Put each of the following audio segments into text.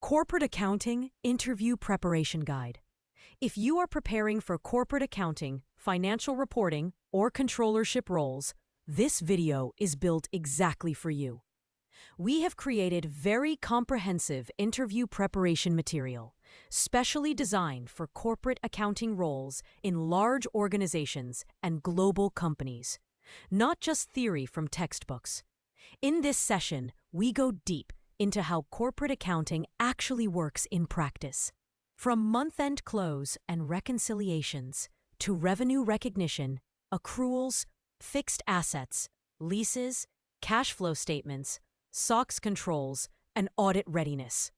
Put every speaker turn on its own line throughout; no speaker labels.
Corporate Accounting Interview Preparation Guide. If you are preparing for corporate accounting, financial reporting, or controllership roles, this video is built exactly for you. We have created very comprehensive interview preparation material, specially designed for corporate accounting roles in large organizations and global companies, not just theory from textbooks. In this session, we go deep into how corporate accounting actually works in practice. From month-end close and reconciliations to revenue recognition, accruals, fixed assets, leases, cash flow statements, SOX controls, and audit readiness.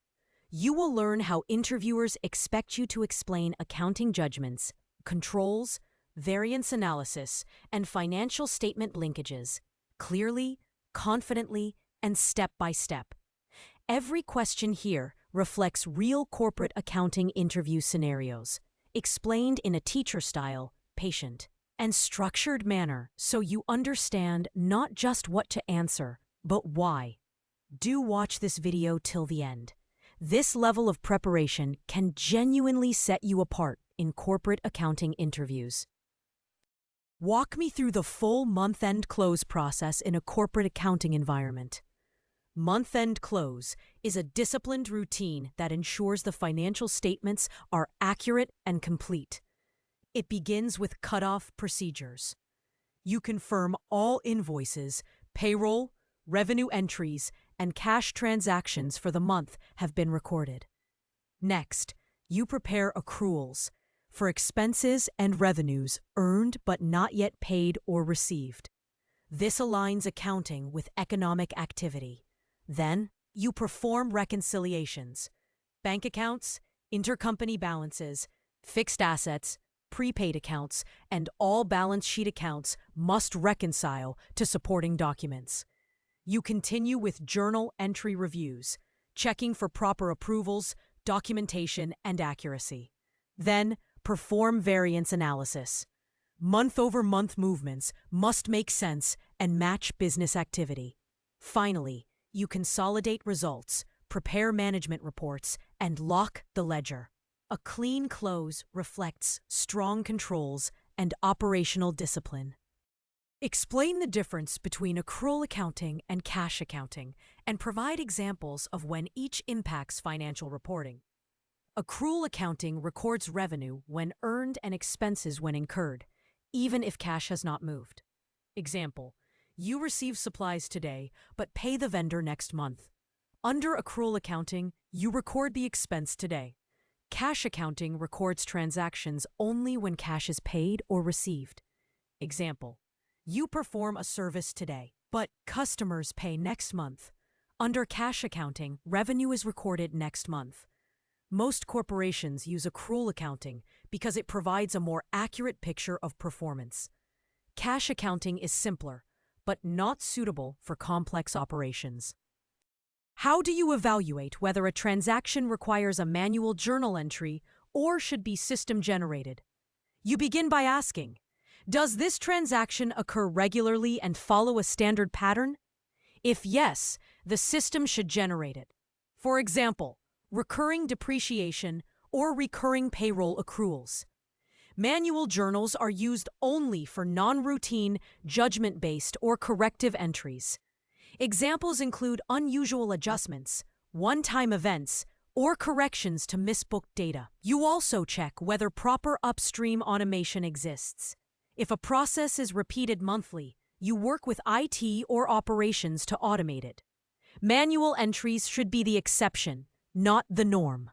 You will learn how interviewers expect you to explain accounting judgments, controls, variance analysis, and financial statement linkages clearly, confidently, and step by step. Every question here reflects real corporate accounting interview scenarios, explained in a teacher-style, patient, and structured manner so you understand not just what to answer, but why. Do watch this video till the end. This level of preparation can genuinely set you apart in corporate accounting interviews. Walk me through the full month-end close process in a corporate accounting environment. Month-end close is a disciplined routine that ensures the financial statements are accurate and complete. It begins with cutoff procedures. You confirm all invoices, payroll, revenue entries, and cash transactions for the month have been recorded. Next, you prepare accruals for expenses and revenues earned but not yet paid or received. This aligns accounting with economic activity. Then, you perform reconciliations. Bank accounts, intercompany balances, fixed assets, prepaid accounts, and all balance sheet accounts must reconcile to supporting documents. You continue with journal entry reviews, checking for proper approvals, documentation, and accuracy. Then, perform variance analysis. Month-over-month movements must make sense and match business activity. Finally, you consolidate results, prepare management reports, and lock the ledger. A clean close reflects strong controls and operational discipline. Explain the difference between accrual accounting and cash accounting, and provide examples of when each impacts financial reporting. Accrual accounting records revenue when earned and expenses when incurred, even if cash has not moved. Example: you receive supplies today, but pay the vendor next month. Under accrual accounting, you record the expense today. Cash accounting records transactions only when cash is paid or received. Example: you perform a service today, but customers pay next month. Under cash accounting, revenue is recorded next month. Most corporations use accrual accounting because it provides a more accurate picture of performance. Cash accounting is simpler, but not suitable for complex operations. How do you evaluate whether a transaction requires a manual journal entry or should be system-generated? You begin by asking, does this transaction occur regularly and follow a standard pattern? If yes, the system should generate it. For example, recurring depreciation or recurring payroll accruals. Manual journals are used only for non-routine, judgment-based, or corrective entries. Examples include unusual adjustments, one-time events, or corrections to misbooked data. You also check whether proper upstream automation exists. If a process is repeated monthly, you work with IT or operations to automate it. Manual entries should be the exception, not the norm.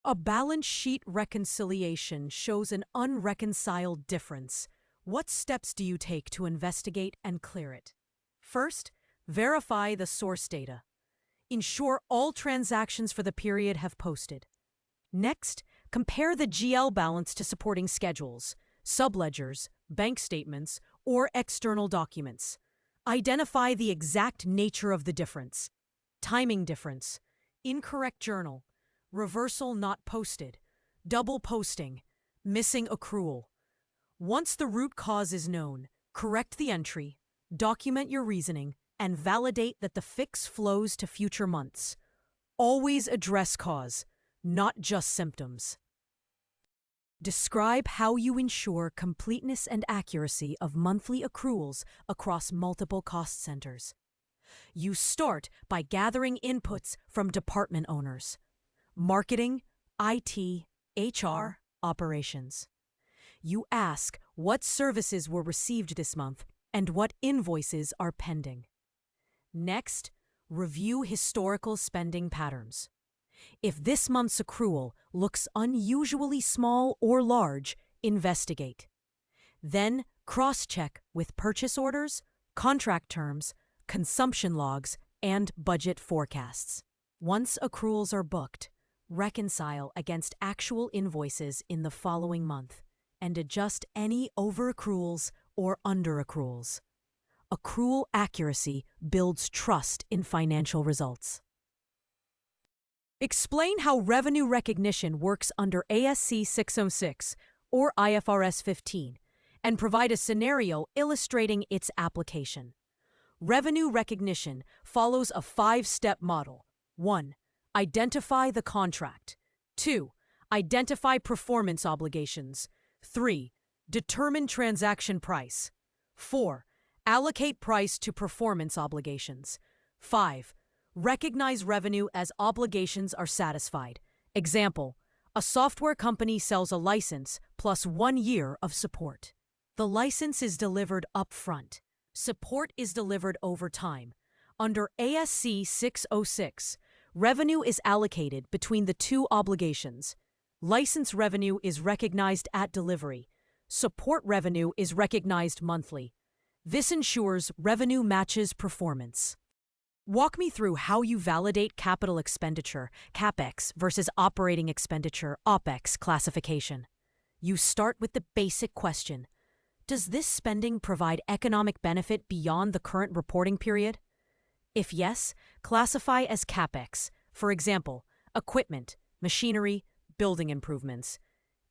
A balance sheet reconciliation shows an unreconciled difference. What steps do you take to investigate and clear it? First, verify the source data. Ensure all transactions for the period have posted. Next, compare the GL balance to supporting schedules, subledgers, bank statements, or external documents. Identify the exact nature of the difference. Timing difference, incorrect journal, reversal not posted, double posting, missing accrual. Once the root cause is known, correct the entry, document your reasoning, and validate that the fix flows to future months. Always address cause, not just symptoms. Describe how you ensure completeness and accuracy of monthly accruals across multiple cost centers. You start by gathering inputs from department owners: marketing, IT, HR, operations. You ask what services were received this month and what invoices are pending. Next, review historical spending patterns. If this month's accrual looks unusually small or large, investigate. Then cross-check with purchase orders, contract terms, consumption logs, and budget forecasts. Once accruals are booked, reconcile against actual invoices in the following month and adjust any overaccruals or underaccruals. Accrual accuracy builds trust in financial results. Explain how revenue recognition works under ASC 606 or IFRS 15 and provide a scenario illustrating its application. Revenue recognition follows a 5-step model. 1. Identify the contract. 2. Identify performance obligations. 3. Determine transaction price. 4. Allocate price to performance obligations. 5. Recognize revenue as obligations are satisfied. Example: a software company sells a license plus 1 year of support. The license is delivered upfront. Support is delivered over time. Under ASC 606, revenue is allocated between the two obligations. License revenue is recognized at delivery. Support revenue is recognized monthly. This ensures revenue matches performance. Walk me through how you validate capital expenditure, CapEx, versus operating expenditure, OpEx, classification. You start with the basic question: does this spending provide economic benefit beyond the current reporting period? If yes, classify as CapEx, for example, equipment, machinery, building improvements.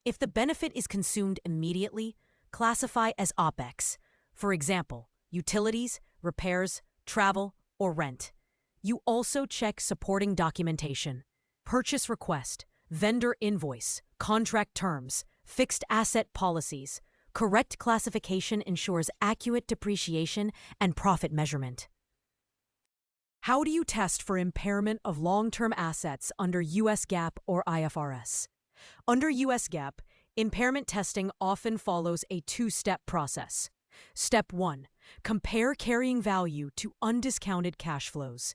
If the benefit is consumed immediately, classify as OpEx, for example, utilities, repairs, travel, or rent. You also check supporting documentation: purchase request, vendor invoice, contract terms, fixed asset policies. Correct classification ensures accurate depreciation and profit measurement. How do you test for impairment of long-term assets under US GAAP or IFRS? Under US GAAP, impairment testing often follows a 2-step process. Step 1. Compare carrying value to undiscounted cash flows.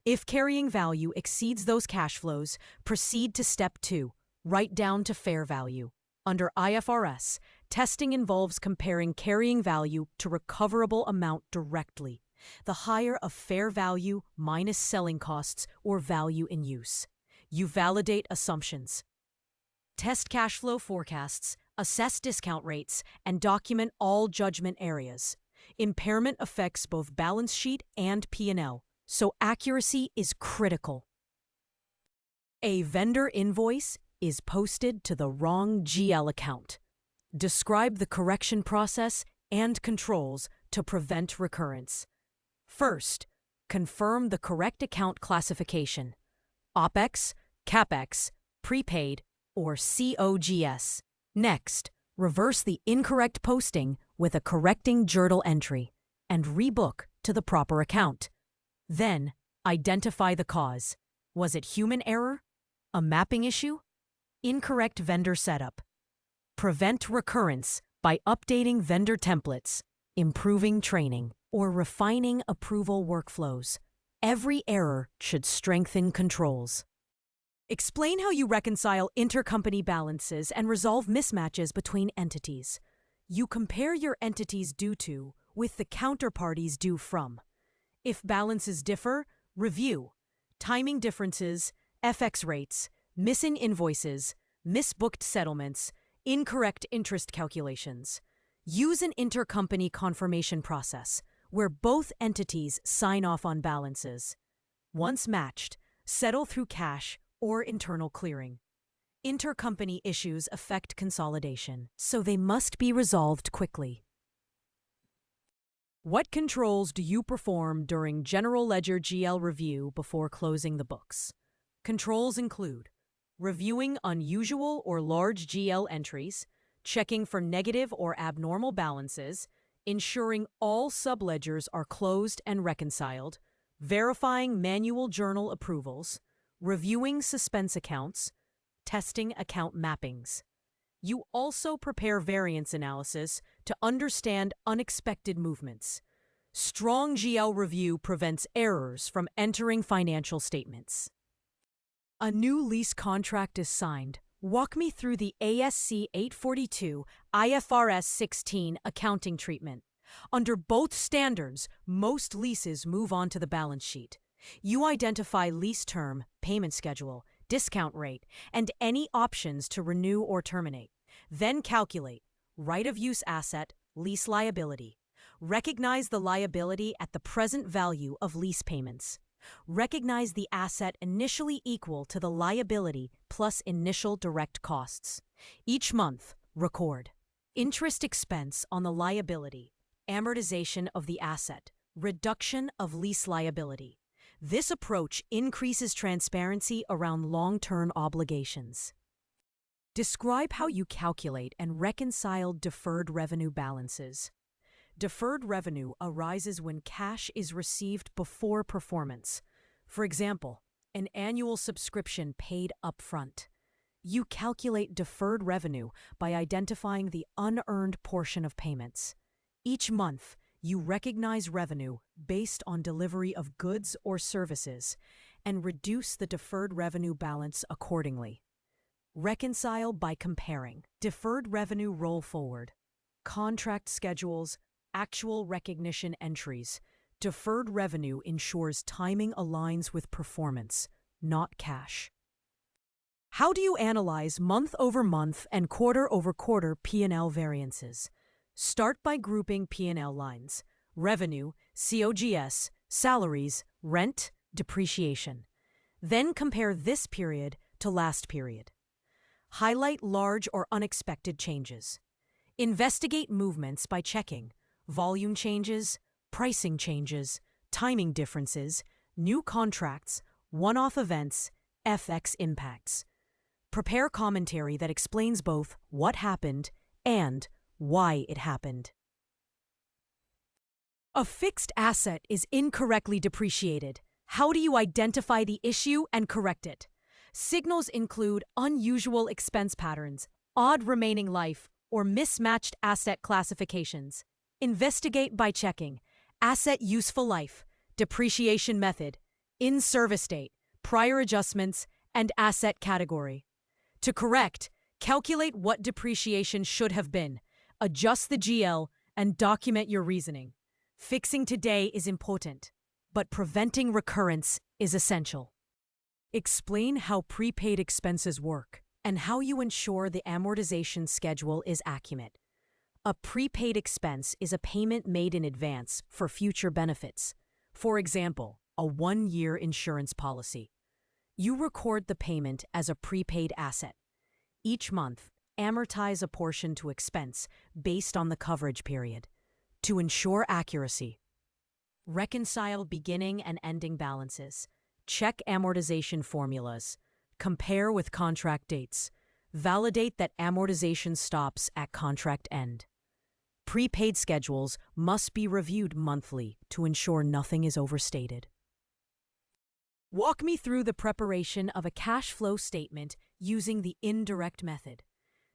If carrying value exceeds those cash flows, proceed to Step 2. Write down to fair value. Under IFRS, testing involves comparing carrying value to recoverable amount directly, the higher of fair value minus selling costs or value in use. You validate assumptions. Test cash flow forecasts, assess discount rates, and document all judgment areas. Impairment affects both balance sheet and P&L, so accuracy is critical. A vendor invoice is posted to the wrong GL account. Describe the correction process and controls to prevent recurrence. First, confirm the correct account classification: OpEx, CapEx, Prepaid, or COGS. Next, reverse the incorrect posting with a correcting journal entry and rebook to the proper account. Then, identify the cause. Was it human error? A mapping issue? Incorrect vendor setup? Prevent recurrence by updating vendor templates, improving training, or refining approval workflows. Every error should strengthen controls. Explain how you reconcile intercompany balances and resolve mismatches between entities. You compare your entities due to with the counterparties due from. If balances differ, review. Timing differences, FX rates, missing invoices, misbooked settlements, incorrect interest calculations. Use an intercompany confirmation process where both entities sign off on balances. Once matched, settle through cash or internal clearing. Intercompany issues affect consolidation, so they must be resolved quickly. What controls do you perform during General Ledger GL review before closing the books? Controls include reviewing unusual or large GL entries, checking for negative or abnormal balances, ensuring all subledgers are closed and reconciled, verifying manual journal approvals, reviewing suspense accounts, testing account mappings. You also prepare variance analysis to understand unexpected movements. Strong GL review prevents errors from entering financial statements. A new lease contract is signed. Walk me through the ASC 842 IFRS 16 accounting treatment. Under both standards, most leases move on to the balance sheet. You identify lease term, payment schedule, discount rate, and any options to renew or terminate. Then calculate right-of-use asset, lease liability. Recognize the liability at the present value of lease payments. Recognize the asset initially equal to the liability plus initial direct costs. Each month, record interest expense on the liability, amortization of the asset, reduction of lease liability. This approach increases transparency around long-term obligations. Describe how you calculate and reconcile deferred revenue balances. Deferred revenue arises when cash is received before performance. For example, an annual subscription paid upfront. You calculate deferred revenue by identifying the unearned portion of payments. Each month, you recognize revenue based on delivery of goods or services and reduce the deferred revenue balance accordingly. Reconcile by comparing deferred revenue roll forward, contract schedules, actual recognition entries. Deferred revenue ensures timing aligns with performance, not cash. How do you analyze month-over-month and quarter-over-quarter P&L variances? Start by grouping P&L lines: revenue, COGS, salaries, rent, depreciation. Then compare this period to last period. Highlight large or unexpected changes. Investigate movements by checking volume changes, pricing changes, timing differences, new contracts, one-off events, FX impacts. Prepare commentary that explains both what happened and why it happened. A fixed asset is incorrectly depreciated. How do you identify the issue and correct it? Signals include unusual expense patterns, odd remaining life, or mismatched asset classifications. Investigate by checking asset useful life, depreciation method, in-service date, prior adjustments, and asset category. To correct, calculate what depreciation should have been, adjust the GL, and document your reasoning. Fixing today is important, but preventing recurrence is essential. Explain how prepaid expenses work and how you ensure the amortization schedule is accurate. A prepaid expense is a payment made in advance for future benefits. For example, a one-year insurance policy. You record the payment as a prepaid asset. Each month, amortize a portion to expense based on the coverage period. To ensure accuracy, reconcile beginning and ending balances. Check amortization formulas. Compare with contract dates. Validate that amortization stops at contract end. Prepaid schedules must be reviewed monthly to ensure nothing is overstated. Walk me through the preparation of a cash flow statement using the indirect method.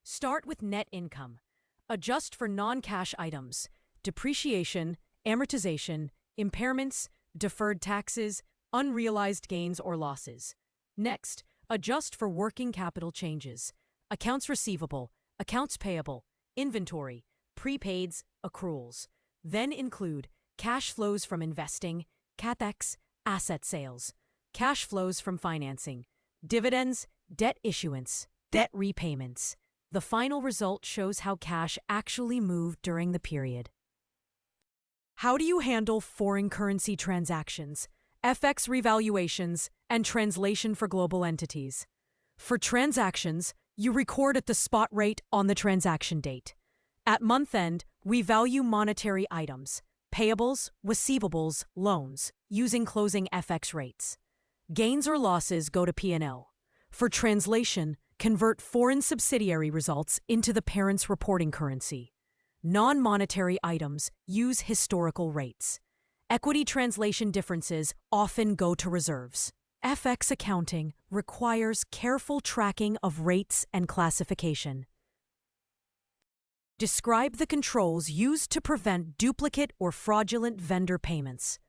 Start with net income. Adjust for non-cash items, depreciation, amortization, impairments, deferred taxes, unrealized gains or losses. Next, adjust for working capital changes, accounts receivable, accounts payable, inventory, prepaids, accruals. Then include cash flows from investing, CapEx, asset sales, cash flows from financing, dividends, debt issuance, debt repayments. The final result shows how cash actually moved during the period. How do you handle foreign currency transactions, FX revaluations, and translation for global entities? For transactions, you record at the spot rate on the transaction date. At month end, we value monetary items, payables, receivables, loans, using closing FX rates. Gains or losses go to P&L. For translation, convert foreign subsidiary results into the parent's reporting currency. Non-monetary items use historical rates. Equity translation differences often go to reserves. FX accounting requires careful tracking of rates and classification. Describe the controls used to prevent duplicate or fraudulent vendor payments.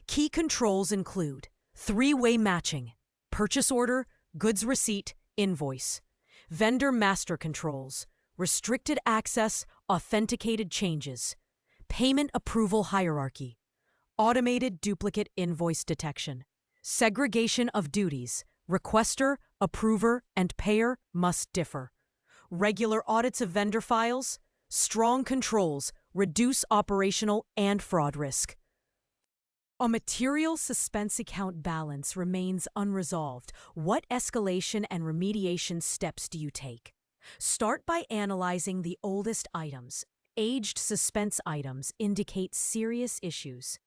Key controls include three-way matching, purchase order, goods receipt, invoice, vendor master controls, restricted access, authenticated changes, payment approval hierarchy, automated duplicate invoice detection, segregation of duties, requester, approver, and payer must differ, regular audits of vendor files, strong controls reduce operational and fraud risk. A material suspense account balance remains unresolved. What escalation and remediation steps do you take? Start by analyzing the oldest items. Aged suspense items indicate serious issues.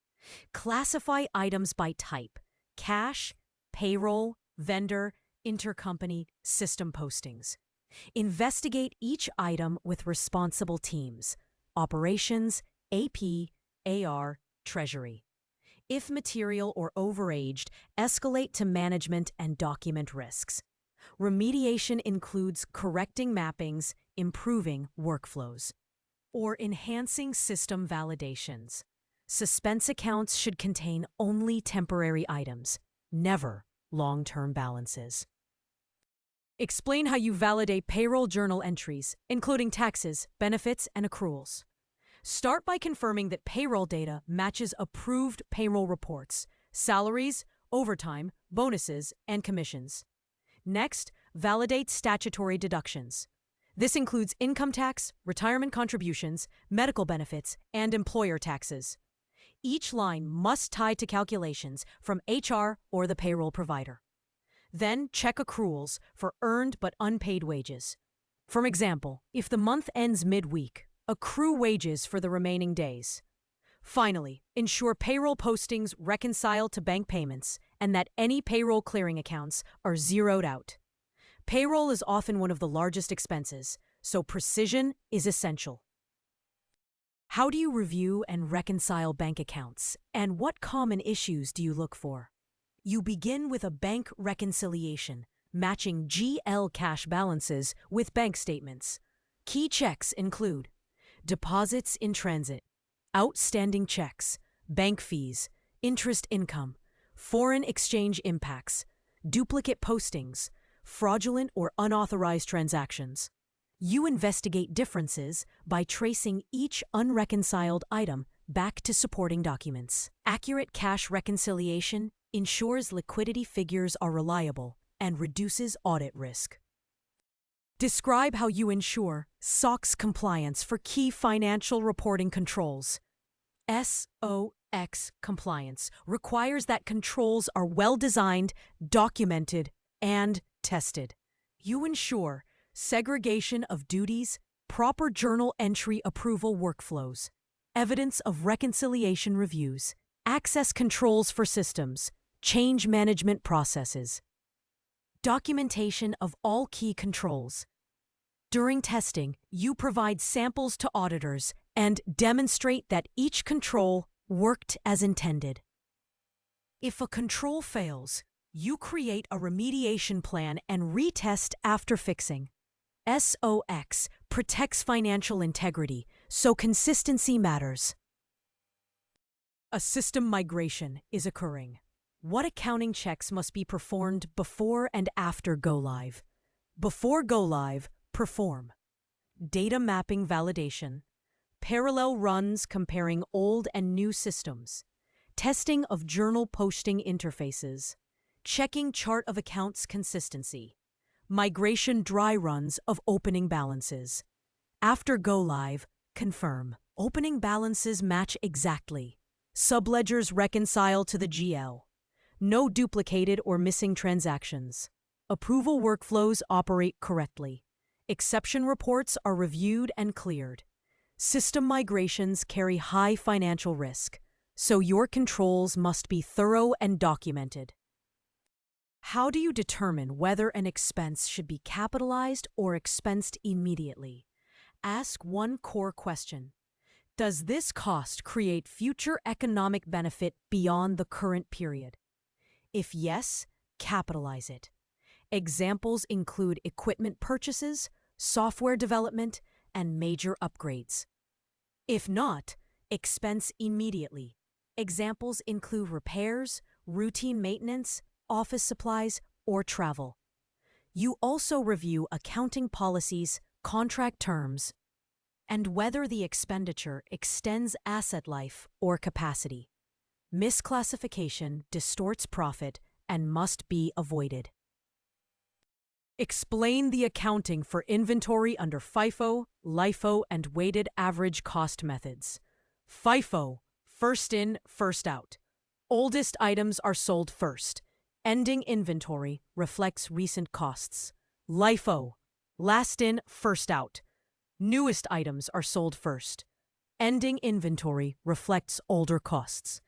Classify items by type: cash, payroll, vendor, intercompany, system postings. Investigate each item with responsible teams: operations, AP, AR, treasury. If material or overaged, escalate to management and document risks. Remediation includes correcting mappings, improving workflows, or enhancing system validations. Suspense accounts should contain only temporary items, never long-term balances. Explain how you validate payroll journal entries, including taxes, benefits, and accruals. Start by confirming that payroll data matches approved payroll reports, salaries, overtime, bonuses, and commissions. Next, validate statutory deductions. This includes income tax, retirement contributions, medical benefits, and employer taxes. Each line must tie to calculations from HR or the payroll provider. Then check accruals for earned but unpaid wages. For example, if the month ends midweek, accrue wages for the remaining days. Finally, ensure payroll postings reconcile to bank payments and that any payroll clearing accounts are zeroed out. Payroll is often one of the largest expenses, so precision is essential. How do you review and reconcile bank accounts, and what common issues do you look for? You begin with a bank reconciliation, matching GL cash balances with bank statements. Key checks include deposits in transit, outstanding checks, bank fees, interest income, foreign exchange impacts, duplicate postings, fraudulent or unauthorized transactions. You investigate differences by tracing each unreconciled item back to supporting documents. Accurate cash reconciliation ensures liquidity figures are reliable and reduces audit risk. Describe how you ensure SOX compliance for key financial reporting controls. SOX compliance requires that controls are well-designed, documented, and tested. You ensure segregation of duties, proper journal entry approval workflows, evidence of reconciliation reviews, access controls for systems, change management processes, documentation of all key controls. During testing, you provide samples to auditors and demonstrate that each control worked as intended. If a control fails, you create a remediation plan and retest after fixing. SOX protects financial integrity, so consistency matters. A system migration is occurring. What accounting checks must be performed before and after go-live? Before go-live, perform data mapping validation, parallel runs comparing old and new systems, testing of journal posting interfaces, checking chart of accounts consistency, migration dry runs of opening balances. After go-live, confirm opening balances match exactly, subledgers reconcile to the GL, no duplicated or missing transactions, approval workflows operate correctly, exception reports are reviewed and cleared. System migrations carry high financial risk, so your controls must be thorough and documented. How do you determine whether an expense should be capitalized or expensed immediately? Ask one core question. Does this cost create future economic benefit beyond the current period? If yes, capitalize it. Examples include equipment purchases, software development, and major upgrades. If not, expense immediately. Examples include repairs, routine maintenance, office supplies, or travel. You also review accounting policies, contract terms, and whether the expenditure extends asset life or capacity. Misclassification distorts profit and must be avoided. Explain the accounting for inventory under FIFO, LIFO, and weighted average cost methods. FIFO, first in, first out. Oldest items are sold first. Ending inventory reflects recent costs. LIFO, last in, first out. Newest items are sold first. Ending inventory reflects older costs.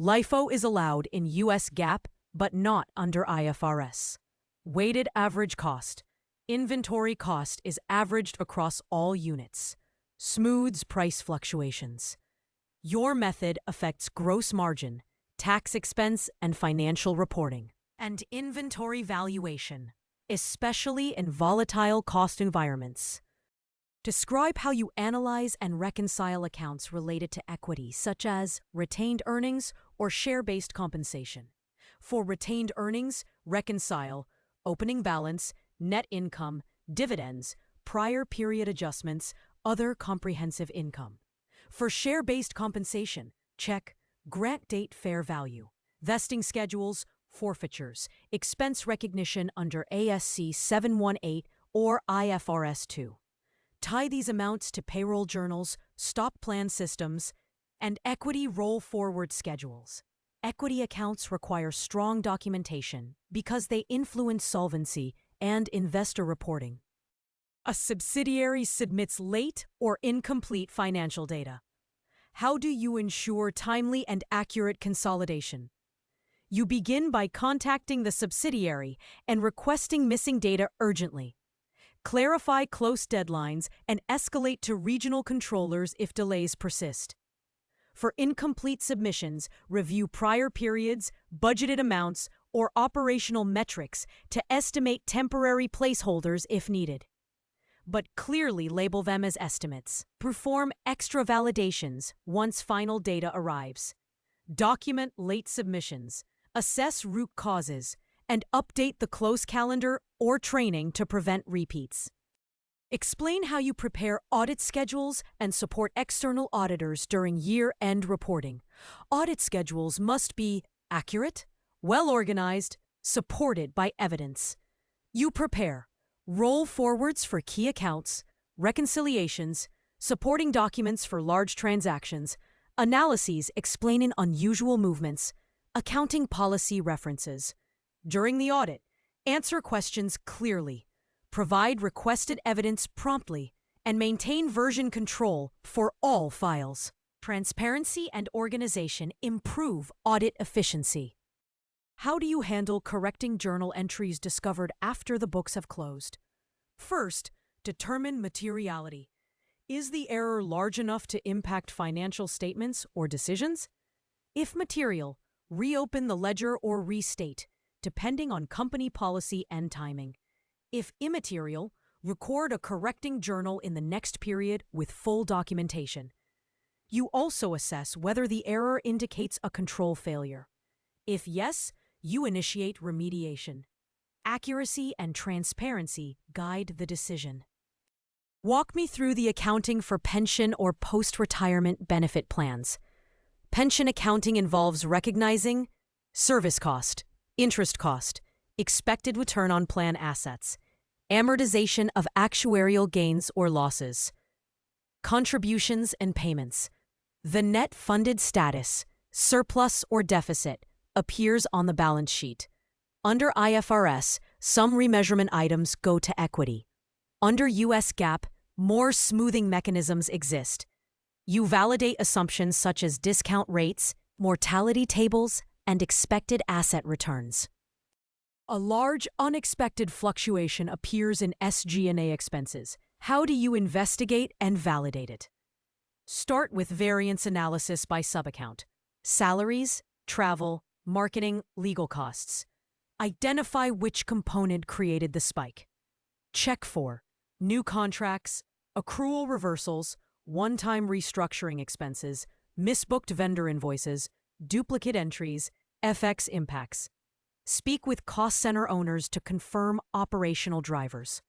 LIFO is allowed in US GAAP, but not under IFRS. Weighted average cost. Inventory cost is averaged across all units. Smooths price fluctuations. Your method affects gross margin, tax expense, and financial reporting. And inventory valuation, especially in volatile cost environments. Describe how you analyze and reconcile accounts related to equity, such as retained earnings or share-based compensation. For retained earnings, reconcile opening balance, net income, dividends, prior period adjustments, other comprehensive income. For share-based compensation, check grant date fair value, vesting schedules, forfeitures, expense recognition under ASC 718 or IFRS 2. Tie these amounts to payroll journals, stock plan systems, and equity roll-forward schedules. Equity accounts require strong documentation because they influence solvency and investor reporting. A subsidiary submits late or incomplete financial data. How do you ensure timely and accurate consolidation? You begin by contacting the subsidiary and requesting missing data urgently. Clarify close deadlines and escalate to regional controllers if delays persist. For incomplete submissions, review prior periods, budgeted amounts, or operational metrics to estimate temporary placeholders if needed. But clearly label them as estimates. Perform extra validations once final data arrives. Document late submissions, assess root causes, and update the close calendar or training to prevent repeats. Explain how you prepare audit schedules and support external auditors during year-end reporting. Audit schedules must be accurate, well-organized, supported by evidence. You prepare roll forwards for key accounts, reconciliations, supporting documents for large transactions, analyses explaining unusual movements, accounting policy references. During the audit, answer questions clearly. Provide requested evidence promptly, and maintain version control for all files. Transparency and organization improve audit efficiency. How do you handle correcting journal entries discovered after the books have closed? First, determine materiality. Is the error large enough to impact financial statements or decisions? If material, reopen the ledger or restate, depending on company policy and timing. If immaterial, record a correcting journal in the next period with full documentation. You also assess whether the error indicates a control failure. If yes, you initiate remediation. Accuracy and transparency guide the decision. Walk me through the accounting for pension or post-retirement benefit plans. Pension accounting involves recognizing service cost, interest cost, expected return on plan assets, amortization of actuarial gains or losses, contributions and payments. The net funded status, surplus or deficit, appears on the balance sheet. Under IFRS, some remeasurement items go to equity. Under US GAAP, more smoothing mechanisms exist. You validate assumptions such as discount rates, mortality tables, and expected asset returns. A large, unexpected fluctuation appears in SG&A expenses. How do you investigate and validate it? Start with variance analysis by subaccount. Salaries, travel, marketing, legal costs. Identify which component created the spike. Check for new contracts, accrual reversals, one-time restructuring expenses, misbooked vendor invoices, duplicate entries, FX impacts. Speak with cost center owners to confirm operational drivers.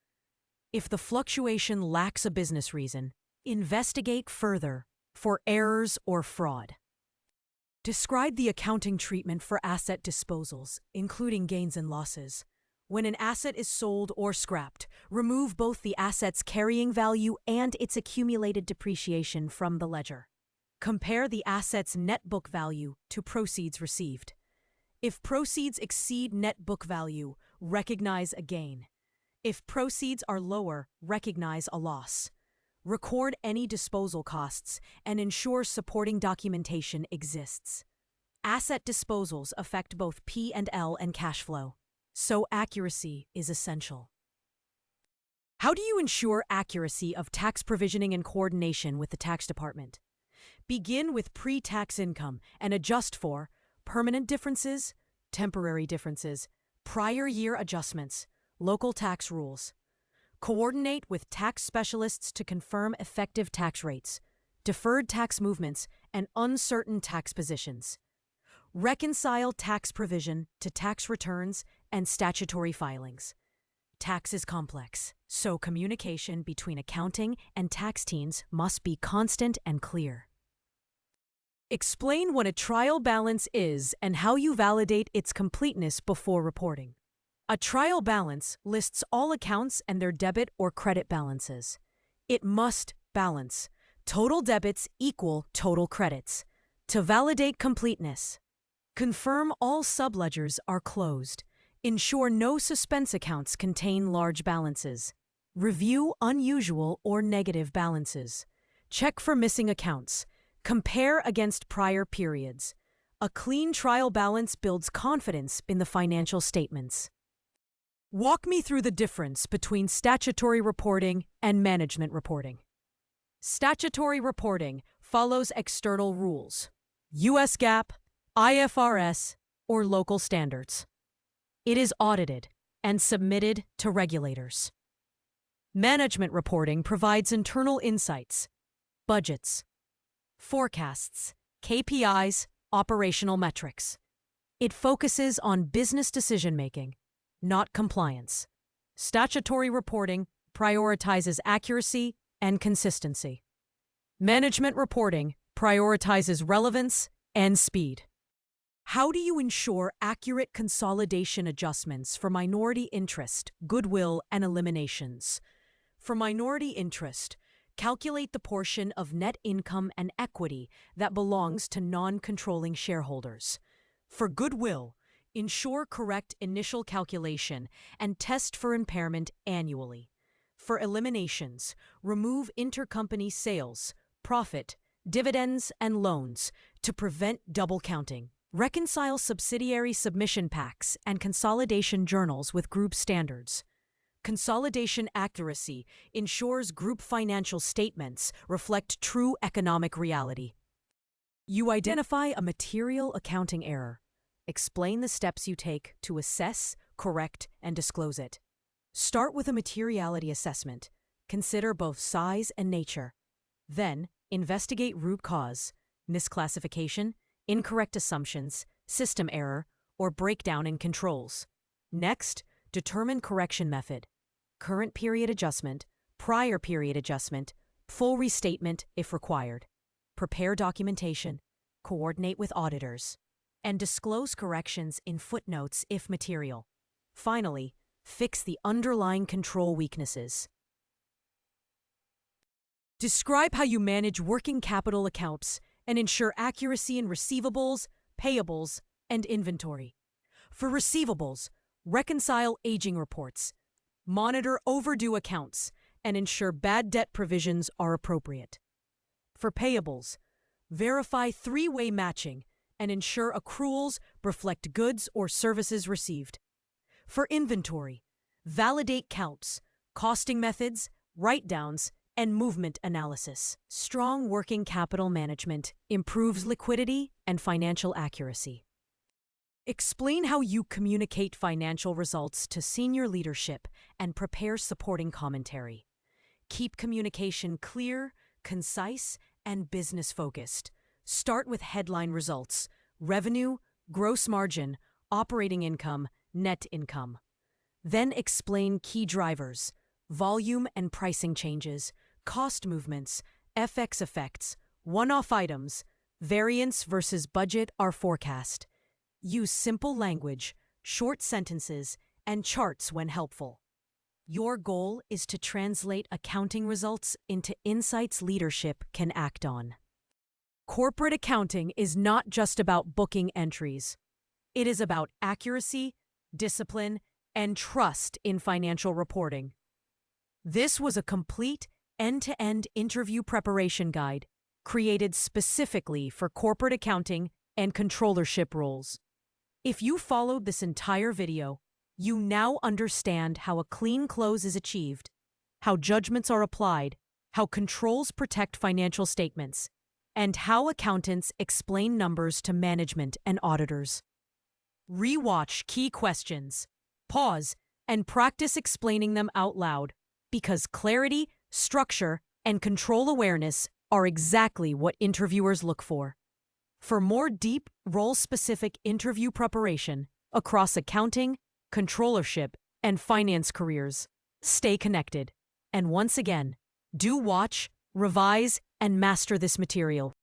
If the fluctuation lacks a business reason, investigate further for errors or fraud. Describe the accounting treatment for asset disposals, including gains and losses. When an asset is sold or scrapped, remove both the asset's carrying value and its accumulated depreciation from the ledger. Compare the asset's net book value to proceeds received. If proceeds exceed net book value, recognize a gain. If proceeds are lower, recognize a loss. Record any disposal costs and ensure supporting documentation exists. Asset disposals affect both P&L and cash flow, so accuracy is essential. How do you ensure accuracy of tax provisioning and coordination with the tax department? Begin with pre-tax income and adjust for permanent differences, temporary differences, prior year adjustments, local tax rules. Coordinate with tax specialists to confirm effective tax rates, deferred tax movements, and uncertain tax positions. Reconcile tax provision to tax returns and statutory filings. Tax is complex, so communication between accounting and tax teams must be constant and clear. Explain what a trial balance is and how you validate its completeness before reporting. A trial balance lists all accounts and their debit or credit balances. It must balance. Total debits equal total credits. To validate completeness, confirm all subledgers are closed. Ensure no suspense accounts contain large balances. Review unusual or negative balances. Check for missing accounts. Compare against prior periods. A clean trial balance builds confidence in the financial statements. Walk me through the difference between statutory reporting and management reporting. Statutory reporting follows external rules, US GAAP, IFRS, or local standards. It is audited and submitted to regulators. Management reporting provides internal insights, budgets, forecasts, KPIs, operational metrics. It focuses on business decision-making, not compliance. Statutory reporting prioritizes accuracy and consistency. Management reporting prioritizes relevance and speed. How do you ensure accurate consolidation adjustments for minority interest, goodwill, and eliminations? For minority interest, calculate the portion of net income and equity that belongs to non-controlling shareholders. For goodwill, ensure correct initial calculation and test for impairment annually. For eliminations, remove intercompany sales, profit, dividends, and loans to prevent double counting. Reconcile subsidiary submission packs and consolidation journals with group standards. Consolidation accuracy ensures group financial statements reflect true economic reality. You identify a material accounting error. Explain the steps you take to assess, correct, and disclose it. Start with a materiality assessment. Consider both size and nature. Then, investigate root cause, misclassification, incorrect assumptions, system error, or breakdown in controls. Next, determine correction method. Current period adjustment, prior period adjustment, full restatement if required. Prepare documentation, coordinate with auditors, and disclose corrections in footnotes if material. Finally, fix the underlying control weaknesses. Describe how you manage working capital accounts and ensure accuracy in receivables, payables, and inventory. For receivables, reconcile aging reports, monitor overdue accounts, and ensure bad debt provisions are appropriate. For payables, verify three-way matching and ensure accruals reflect goods or services received. For inventory, validate counts, costing methods, write-downs, and movement analysis. Strong working capital management improves liquidity and financial accuracy. Explain how you communicate financial results to senior leadership and prepare supporting commentary. Keep communication clear, concise, and business-focused. Start with headline results: revenue, gross margin, operating income, net income. Then explain key drivers: volume and pricing changes, cost movements, FX effects, one-off items, variance versus budget or forecast. Use simple language, short sentences, and charts when helpful. Your goal is to translate accounting results into insights leadership can act on. Corporate accounting is not just about booking entries. It is about accuracy, discipline, and trust in financial reporting. This was a complete end-to-end interview preparation guide created specifically for corporate accounting and controllership roles. If you followed this entire video, you now understand how a clean close is achieved, how judgments are applied, how controls protect financial statements, and how accountants explain numbers to management and auditors. Rewatch key questions, pause, and practice explaining them out loud, because clarity, structure, and control awareness are exactly what interviewers look for. For more deep, role-specific interview preparation across accounting, controllership, and finance careers, stay connected. And once again, do watch, revise, and master this material.